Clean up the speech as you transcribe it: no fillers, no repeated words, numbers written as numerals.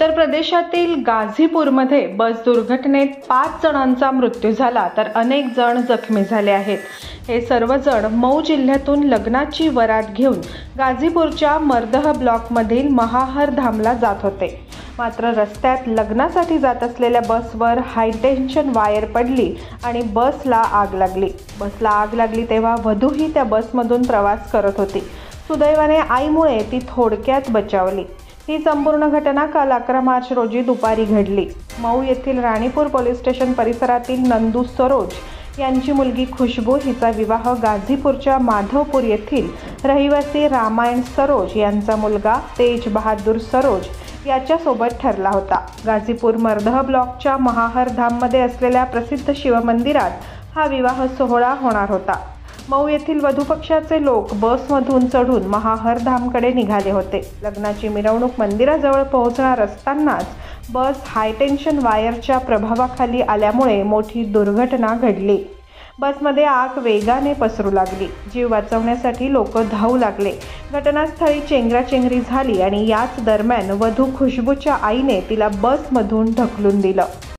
उत्तर प्रदेशातील गाझीपूरमध्ये बस दुर्घटनेत 5 जणांचा मृत्यू झाला तर अनेक जण जखमी झाले आहेत। हे सर्वजण मऊ जिल्ह्यातून लग्नाची वरात घेऊन गाझीपूरच्या मर्दह ब्लॉकमधील महाहर धामला जात होते। मात्र रस्त्यात लग्नासाठी जात असलेल्या बसवर हायटेन्शन वायर पडली आणि बसला आग लागली। बसला आग लागली तेव्हा वधूही त्या बसमधून प्रवास करत होती। सुदैवाने आईमुळे ती थोडक्यात बचावली। ही संपूर्ण घटना काल 11 मार्च रोजी दुपारी घडली। मऊ येथील राणीपूर पोलीस स्टेशन परिसरातील नंदू सरोज यांची मुलगी खुशबू हिचा विवाह गाझीपूरच्या माधवपूर येथील रहिवासी रामायण सरोज यांचा मुलगा तेज बहादूर सरोज याच्यासोबत ठरला होता। गाझीपूर मर्दह ब्लॉकच्या महाहर धाममध्ये असलेल्या प्रसिद्ध शिवमंदिरात हा विवाह सोहळा होणार होता। मऊ येथील वधूपक्षाचे लोक बसमधून चढून महाहर धामकडे निघाले होते। लग्नाची मिरवणूक मंदिराजवळ पोहोचणार असतानाच बस हायटेन्शन वायरच्या प्रभावाखाली आल्यामुळे मोठी दुर्घटना घडली। बसमध्ये आग वेगाने पसरू लागली। जीव वाचवण्यासाठी लोक धावू लागले। घटनास्थळी चेंगराचेंगरी झाली आणि याच दरम्यान वधू खुशबूच्या आईने तिला बसमधून ढकलून दिलं।